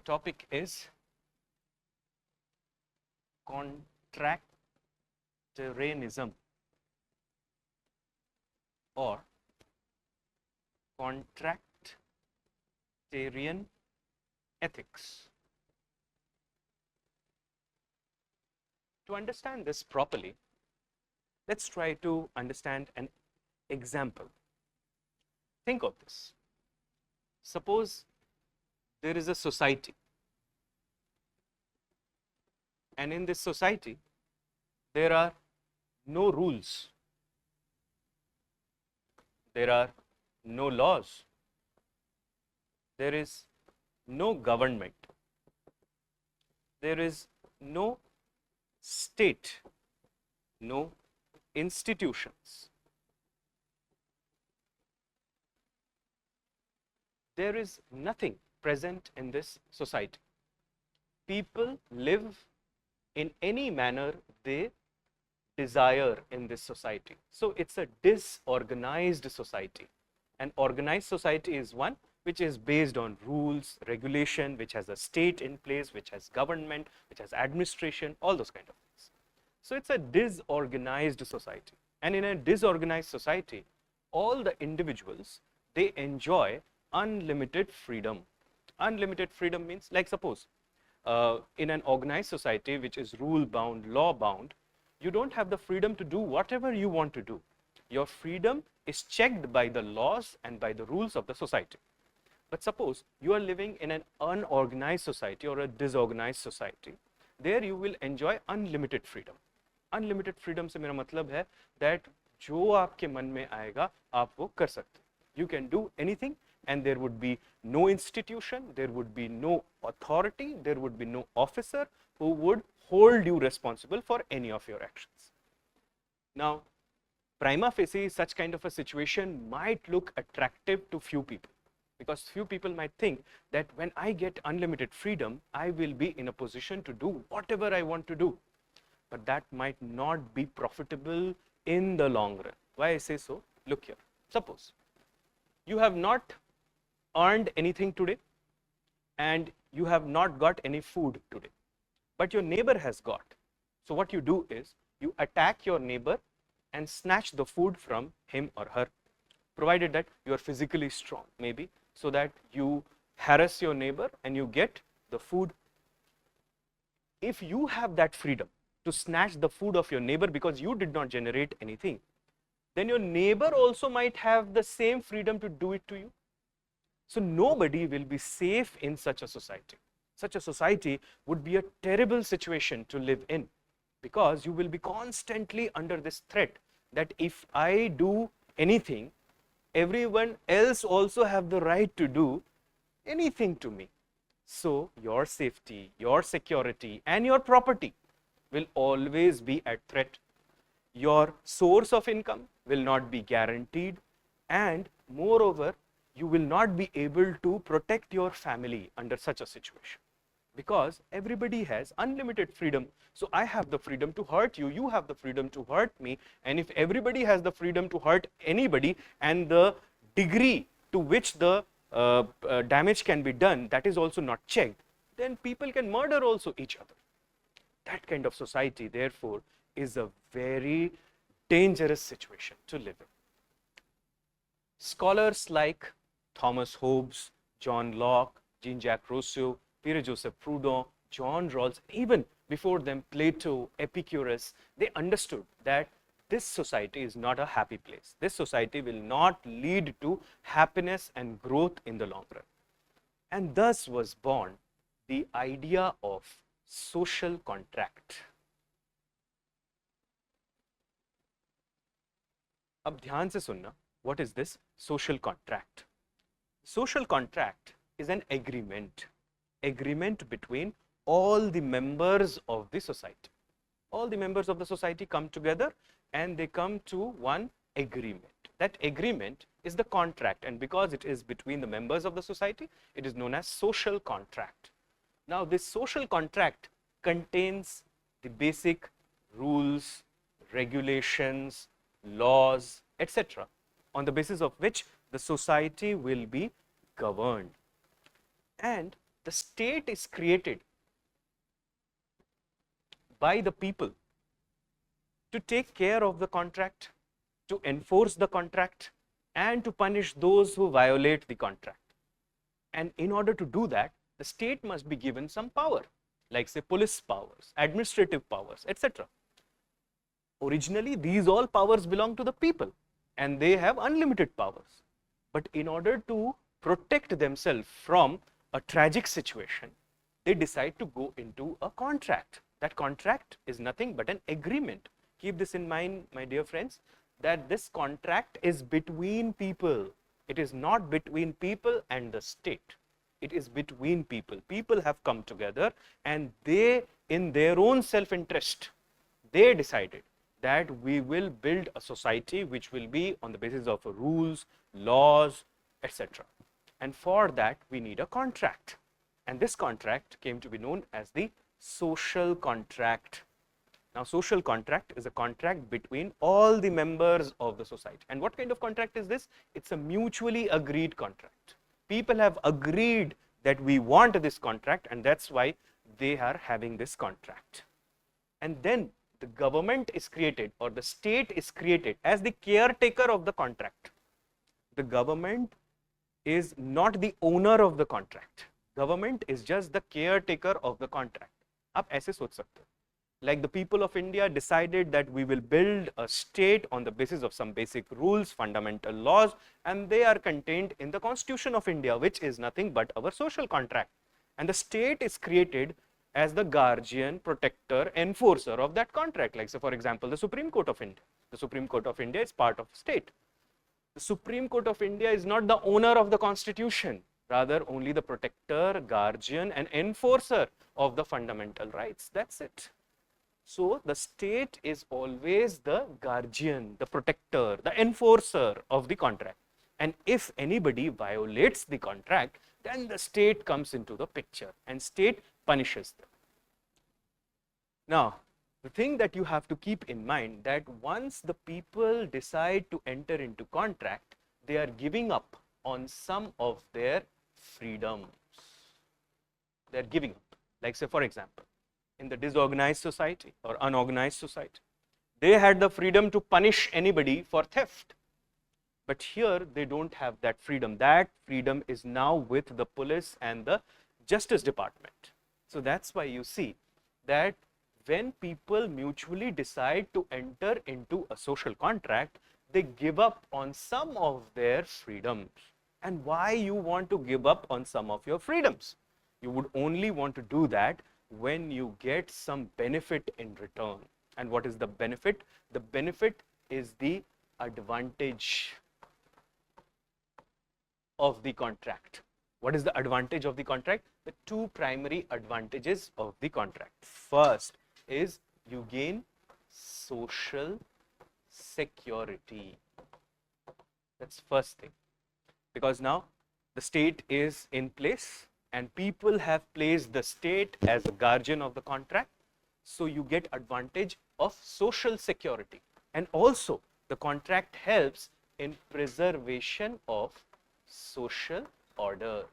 topic is contractarianism or contractarian ethics. To understand this properly, let's try to understand an example. Think of this. Suppose there is a society, and in this society there are no rules, there are no laws, there is no government, there is no state, no institutions. There is nothing present in this society. People live in any manner they desire in this society. So it's a disorganized society. An organized society is one which is based on rules, regulation, which has a state in place, which has government, which has administration, all those kind of things. So it's a disorganized society. And in a disorganized society, all the individuals, they enjoy unlimited freedom. Unlimited freedom means, like suppose in an organized society which is rule bound, law bound, you don't have the freedom to do whatever you want to do. Your freedom is checked by the laws and by the rules of the society. But suppose you are living in an unorganized society or a disorganized society, there you will enjoy unlimited freedom. Unlimited freedom से मेरा मतलब है that जो आपके मन में आएगा आप वो कर सकते. You can do anything, and there would be no institution, there would be no authority, there would be no officer who would hold you responsible for any of your actions. Now, prima facie, such kind of a situation might look attractive to few people, because few people might think that when I get unlimited freedom, I will be in a position to do whatever I want to do. But that might not be profitable in the long run. Why I say so? Look here. Suppose you have not earned anything today and you have not got any food today, but your neighbor has got. So what you do is you attack your neighbor and snatch the food from him or her, provided that you are physically strong, maybe, so that you harass your neighbor and you get the food. If you have that freedom to snatch the food of your neighbor because you did not generate anything, then your neighbor also might have the same freedom to do it to you. So nobody will be safe in such a society. Such a society would be a terrible situation to live in, because you will be constantly under this threat that if I do anything, everyone else also have the right to do anything to me. So your safety, your security, and your property will always be at threat. Your source of income will not be guaranteed, and moreover, you will not be able to protect your family under such a situation, because everybody has unlimited freedom. So I have the freedom to hurt you, you have the freedom to hurt me, and if everybody has the freedom to hurt anybody, and the degree to which the damage can be done, that is also not checked, then people can murder also each other. That kind of society, therefore, is a very dangerous situation to live in. Scholars like Thomas Hobbes, John Locke, Jean-Jacques Rousseau, Pierre-Joseph Proudhon, John Rawls, even before them Plato, Epicurus, they understood that this society is not a happy place. This society will not lead to happiness and growth in the long run. And thus was born the idea of social contract. अब ध्यान से सुनना, what is this social contract? Social contract is an agreement between all the members of the society. All the members of the society come together and they come to one agreement. That agreement is the contract, and because it is between the members of the society, it is known as social contract. Now, this social contract contains the basic rules, regulations, laws, etc., on the basis of which the society will be governed. And the state is created by the people to take care of the contract, to enforce the contract, and to punish those who violate the contract. And in order to do that, the state must be given some power, like say police powers, administrative powers, etc. Originally, these all powers belong to the people and they have unlimited powers. But in order to protect themselves from a tragic situation, they decide to go into a contract. That contract is nothing but an agreement. Keep this in mind, my dear friends, that this contract is between people. It is not between people and the state. It is between people. People have come together and they, in their own self-interest, they decided that we will build a society which will be on the basis of rules, laws, etc. And for that, we need a contract. And this contract came to be known as the social contract. Now, social contract is a contract between all the members of the society. And what kind of contract is this? It's a mutually agreed contract. People have agreed that we want this contract, and that's why they are having this contract. And then the government is created, or the state is created as the caretaker of the contract. The government is not the owner of the contract. Government is just the caretaker of the contract. आप ऐसे सोच सकते हो. Like the people of India decided that we will build a state on the basis of some basic rules, fundamental laws, and they are contained in the Constitution of India, which is nothing but our social contract. And the state is created as the guardian, protector, enforcer of that contract. Like, say, for example, the Supreme Court of India. The Supreme Court of India is part of state. The Supreme Court of India is not the owner of the Constitution, rather only the protector, guardian, and enforcer of the fundamental rights. That's it. So the state is always the guardian, the protector, the enforcer of the contract. And if anybody violates the contract, then the state comes into the picture and state punishes them. Now, the thing that you have to keep in mind that once the people decide to enter into contract, they are giving up on some of their freedoms. They are giving up. Like, say, for example, in the disorganized society or unorganized society, they had the freedom to punish anybody for theft. But here they don't have that freedom. That freedom is now with the police and the Justice Department. So that's why you see that when people mutually decide to enter into a social contract, they give up on some of their freedoms. And why you want to give up on some of your freedoms? You would only want to do that when you get some benefit in return. And what is the benefit? The benefit is the advantage of the contract. What is the advantage of the contract? The two primary advantages of the contract. First is you gain social security. That's first thing. Because now the state is in place and people have placed the state as a guardian of the contract. So you get advantage of social security. And also the contract helps in preservation of social order.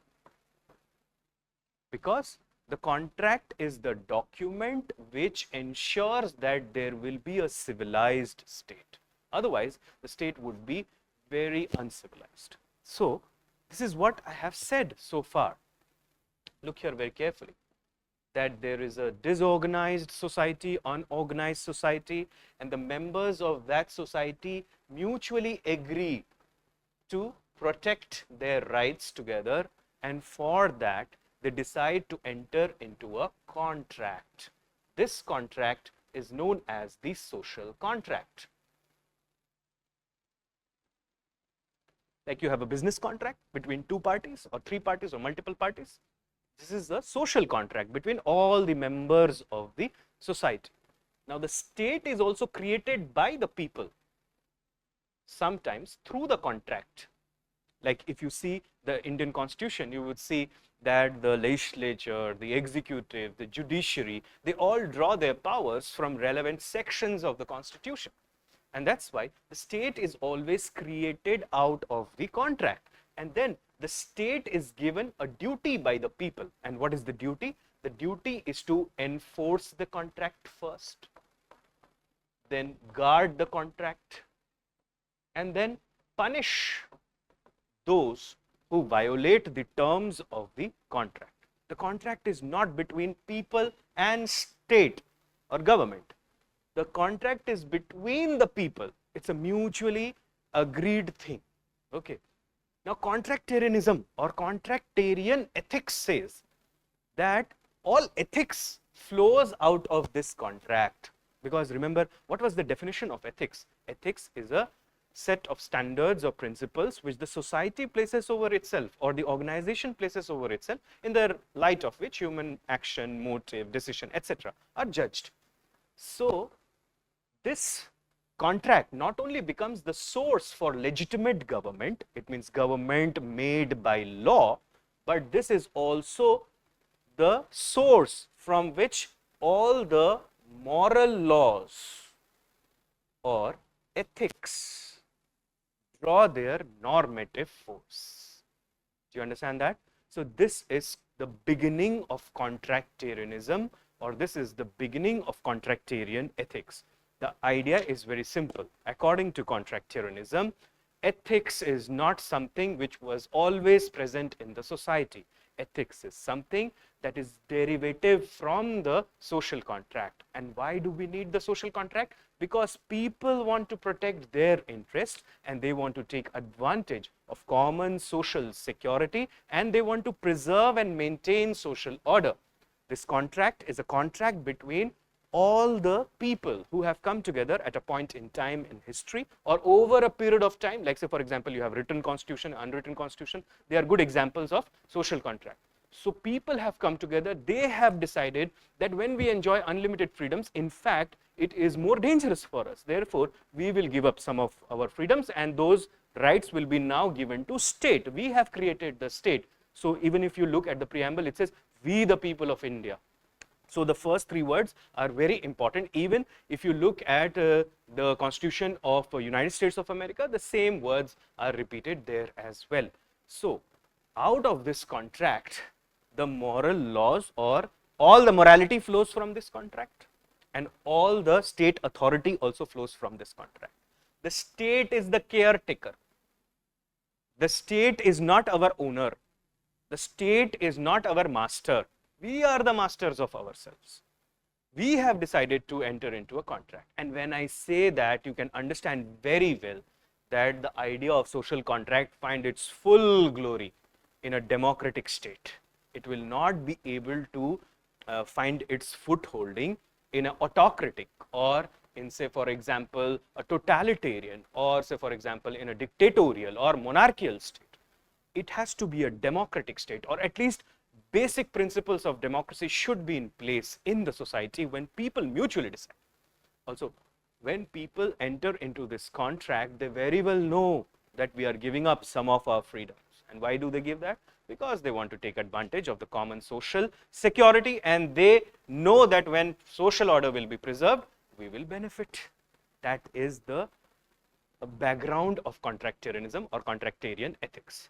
Because the contract is the document which ensures that there will be a civilized state. Otherwise, the state would be very uncivilized. So, this is what I have said so far. Look here very carefully, that there is a disorganized society, unorganized society, and the members of that society mutually agree to protect their rights together, and for that they decide to enter into a contract. This contract is known as the social contract. Like you have a business contract between two parties or three parties or multiple parties. This is a social contract between all the members of the society. Now, the state is also created by the people, sometimes through the contract. Like if you see the Indian Constitution, you would see that the legislature, the executive, the judiciary, they all draw their powers from relevant sections of the Constitution. And that's why the state is always created out of the contract. And then the state is given a duty by the people. And what is the duty? The duty is to enforce the contract first, then guard the contract, and then punish those who violate the terms of the contract. The contract is not between people and state or government. The contract is between the people. It's a mutually agreed thing. Okay. Now, contractarianism or contractarian ethics says that all ethics flows out of this contract. Because remember, what was the definition of ethics? Ethics is a set of standards or principles which the society places over itself or the organization places over itself, in the light of which human action, motive, decision, etc. are judged. So, this contract not only becomes the source for legitimate government, it means government made by law, but this is also the source from which all the moral laws or ethics draw their normative force. Do you understand that? So, this is the beginning of contractarianism, or this is the beginning of contractarian ethics. The idea is very simple. According to contractarianism, ethics is not something which was always present in the society. Ethics is something that is derivative from the social contract. And why do we need the social contract? Because people want to protect their interests and they want to take advantage of common social security, and they want to preserve and maintain social order. This contract is a contract between all the people who have come together at a point in time in history or over a period of time. Like, say for example, you have written constitution, unwritten constitution. They are good examples of social contract. So, people have come together, they have decided that when we enjoy unlimited freedoms, in fact, it is more dangerous for us. Therefore, we will give up some of our freedoms, and those rights will be now given to state. We have created the state. So, even if you look at the preamble, it says, "We the people of India." So, the first three words are very important. Even if you look at the Constitution of United States of America, the same words are repeated there as well. So, out of this contract, the moral laws or all the morality flows from this contract, and all the state authority also flows from this contract. The state is the caretaker. The state is not our owner. The state is not our master. We are the masters of ourselves. We have decided to enter into a contract. And when I say that, you can understand very well that the idea of social contract finds its full glory in a democratic state. It will not be able to find its footholding in an autocratic or in, say for example, a totalitarian, or say for example in a dictatorial or monarchical state. It has to be a democratic state, or at least basic principles of democracy should be in place in the society when people mutually decide. Also, when people enter into this contract, they very well know that we are giving up some of our freedoms. And why do they give that? Because they want to take advantage of the common social security, and they know that when social order will be preserved, we will benefit. That is the background of contractarianism or contractarian ethics.